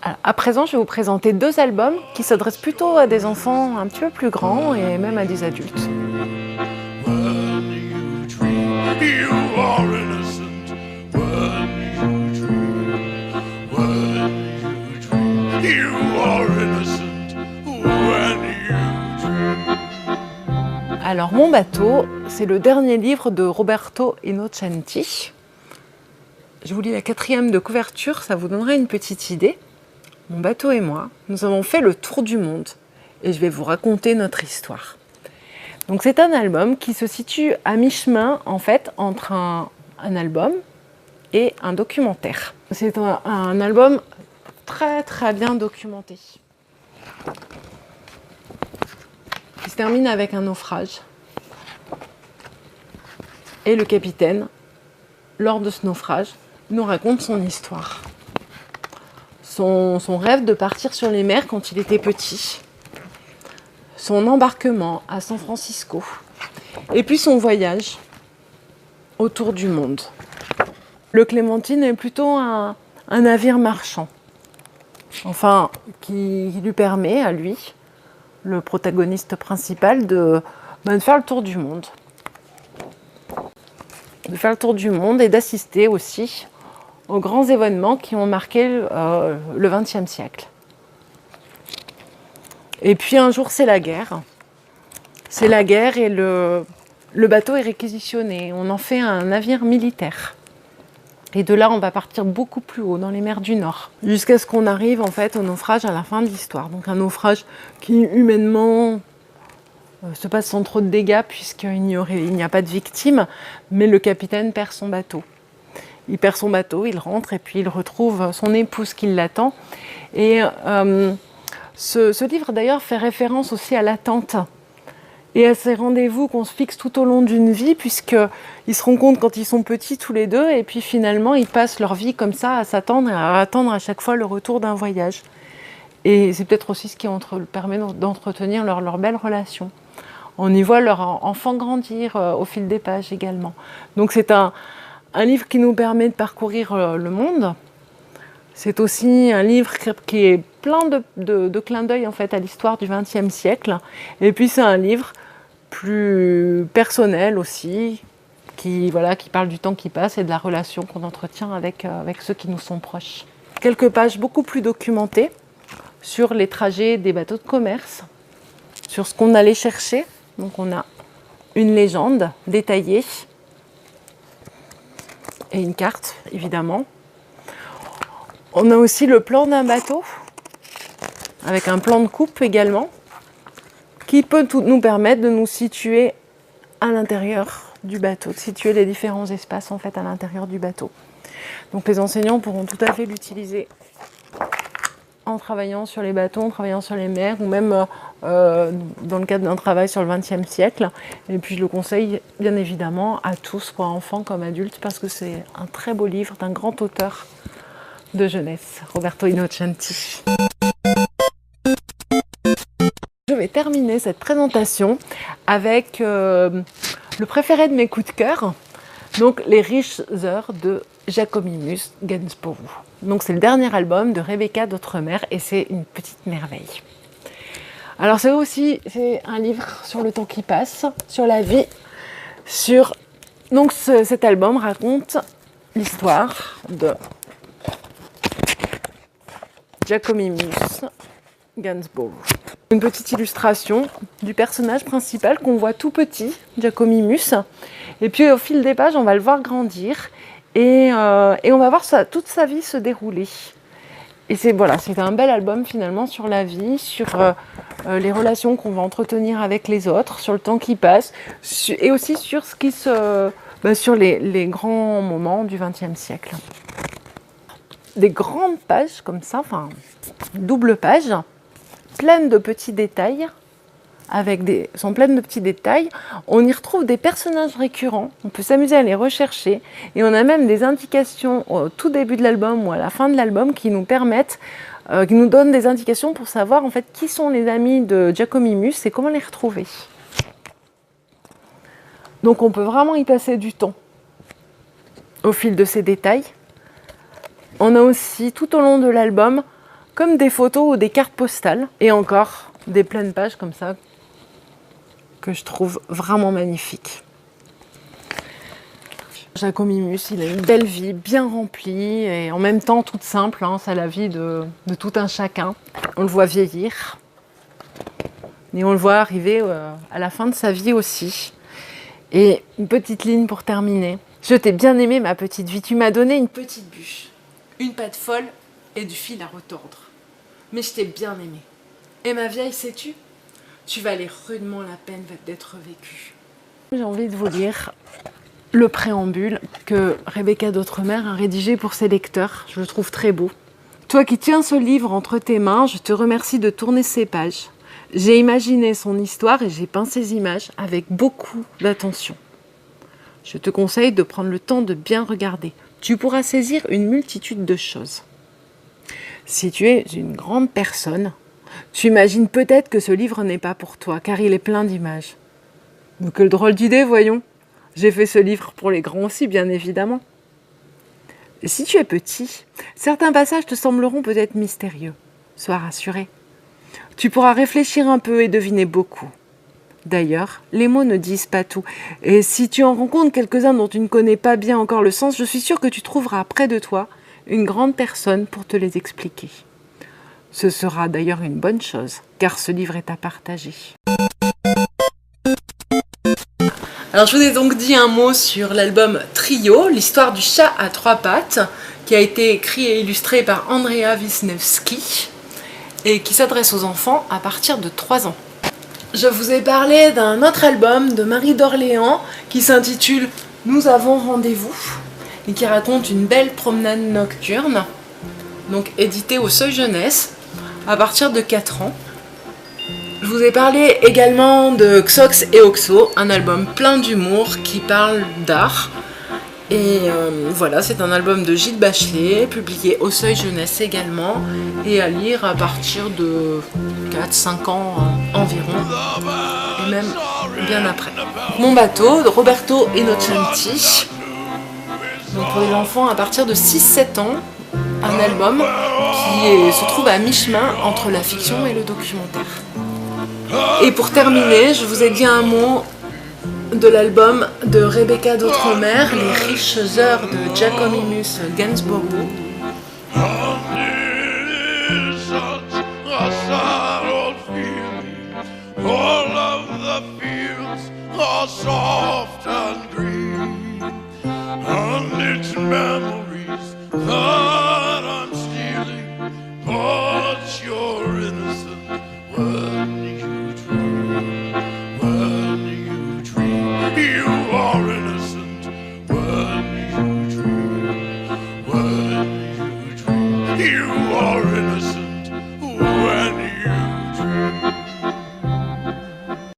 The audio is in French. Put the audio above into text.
Alors, à présent, je vais vous présenter 2 albums qui s'adressent plutôt à des enfants un petit peu plus grands et même à des adultes. Alors, Mon bateau, c'est le dernier livre de Roberto Innocenti. Je vous lis la 4e de couverture, ça vous donnera une petite idée. Mon bateau et moi, nous avons fait le tour du monde et je vais vous raconter notre histoire. Donc c'est un album qui se situe à mi-chemin en fait entre un album et un documentaire. C'est un album très bien documenté. Il se termine avec un naufrage. Et le capitaine, lors de ce naufrage, nous raconte son histoire. Son rêve de partir sur les mers quand il était petit. Son embarquement à San Francisco. Et puis son voyage autour du monde. Le Clémentine est plutôt un navire marchand. Enfin, qui lui permet à lui, le protagoniste principal, de faire le tour du monde. De faire le tour du monde et d'assister aussi aux grands événements qui ont marqué le XXe siècle. Et puis un jour, c'est la guerre. C'est la guerre et le bateau est réquisitionné. On en fait un navire militaire. Et de là, on va partir beaucoup plus haut, dans les mers du Nord, jusqu'à ce qu'on arrive en fait au naufrage à la fin de l'histoire. Donc un naufrage qui humainement se passe sans trop de dégâts puisqu'il n'y a pas de victimes, mais le capitaine perd son bateau. Il perd son bateau, il rentre et puis il retrouve son épouse qui l'attend. Et ce livre d'ailleurs fait référence aussi à l'attente et à ces rendez-vous qu'on se fixe tout au long d'une vie, puisqu'ils se rencontrent quand ils sont petits tous les deux, et puis finalement ils passent leur vie comme ça à s'attendre et à attendre à chaque fois le retour d'un voyage. Et c'est peut-être aussi ce qui permet d'entretenir leur belle relation. On y voit leur enfant grandir au fil des pages également. Donc c'est un livre qui nous permet de parcourir le monde. C'est aussi un livre qui est plein de clins d'œil en fait, à l'histoire du XXe siècle. Et puis c'est un livre plus personnel aussi, qui parle du temps qui passe et de la relation qu'on entretient avec ceux qui nous sont proches. Quelques pages beaucoup plus documentées sur les trajets des bateaux de commerce, sur ce qu'on allait chercher. Donc on a une légende détaillée et une carte, évidemment. On a aussi le plan d'un bateau, avec un plan de coupe également, qui peut nous permettre de nous situer à l'intérieur du bateau, de situer les différents espaces en fait à l'intérieur du bateau. Donc les enseignants pourront tout à fait l'utiliser en travaillant sur les bateaux, en travaillant sur les mers, ou même dans le cadre d'un travail sur le XXe siècle. Et puis je le conseille bien évidemment à tous, pour enfants comme adultes, parce que c'est un très beau livre d'un grand auteur de jeunesse, Roberto Innocenti. Je vais terminer cette présentation avec le préféré de mes coups de cœur, donc Les riches heures de Jacominimus Gainsborough. Donc c'est le dernier album de Rebecca d'Outremer et c'est une petite merveille. Alors c'est un livre sur le temps qui passe, sur la vie, Donc cet album raconte l'histoire de Jacominimus Gainsborough. Une petite illustration du personnage principal qu'on voit tout petit, Jacominimus. Et puis au fil des pages, on va le voir grandir et on va voir toute sa vie se dérouler. Et c'est un bel album finalement sur la vie, sur les relations qu'on va entretenir avec les autres, sur le temps qui passe, et aussi sur sur les grands moments du XXe siècle. Des grandes pages comme ça, double page, pleines de petits détails, sont pleines de petits détails. On y retrouve des personnages récurrents, on peut s'amuser à les rechercher, et on a même des indications au tout début de l'album ou à la fin de l'album qui nous donnent des indications pour savoir en fait qui sont les amis de Jacominimus et comment les retrouver. Donc on peut vraiment y passer du temps au fil de ces détails. On a aussi tout au long de l'album comme des photos ou des cartes postales. Et encore, des pleines pages comme ça, que je trouve vraiment magnifiques. Jacomimus, il a une belle vie, bien remplie et en même temps toute simple. Hein, c'est la vie de tout un chacun. On le voit vieillir et on le voit arriver à la fin de sa vie aussi. Et une petite ligne pour terminer. Je t'ai bien aimé, ma petite vie. Tu m'as donné une petite bûche, une patte folle et du fil à retordre. Mais je t'ai bien aimé. Et ma vieille, sais-tu, tu valais rudement la peine d'être vécue. J'ai envie de vous lire le préambule que Rebecca d'Outremer a rédigé pour ses lecteurs. Je le trouve très beau. Toi qui tiens ce livre entre tes mains, je te remercie de tourner ces pages. J'ai imaginé son histoire et j'ai peint ses images avec beaucoup d'attention. Je te conseille de prendre le temps de bien regarder. Tu pourras saisir une multitude de choses. Si tu es une grande personne, tu imagines peut-être que ce livre n'est pas pour toi, car il est plein d'images. Mais quelle drôle d'idée, voyons. J'ai fait ce livre pour les grands aussi, bien évidemment. Si tu es petit, certains passages te sembleront peut-être mystérieux. Sois rassuré. Tu pourras réfléchir un peu et deviner beaucoup. D'ailleurs, les mots ne disent pas tout. Et si tu en rencontres quelques-uns dont tu ne connais pas bien encore le sens, je suis sûre que tu trouveras près de toi une grande personne pour te les expliquer. Ce sera d'ailleurs une bonne chose, car ce livre est à partager. Alors je vous ai donc dit un mot sur l'album Trio, l'histoire du chat à trois pattes, qui a été écrit et illustré par Andrea Wisniewski et qui s'adresse aux enfants à partir de 3 ans. Je vous ai parlé d'un autre album de Marie d'Orléans qui s'intitule « Nous avons rendez-vous » et qui raconte une belle promenade nocturne, donc édité au Seuil Jeunesse à partir de 4 ans. Je vous ai parlé également de Xox et Oxo, un album plein d'humour qui parle d'art. Et voilà, c'est un album de Gilles Bachelet, publié au Seuil Jeunesse également, et à lire à partir de 4-5 ans environ, et même bien après. Mon bateau, de Roberto Innocenti, donc pour les enfants à partir de 6-7 ans, un album qui se trouve à mi-chemin entre la fiction et le documentaire. Et pour terminer, je vous ai dit un mot de l'album de Rebecca d'Outremer, Les riches heures de Jacomimus Gainsborough. You are innocent when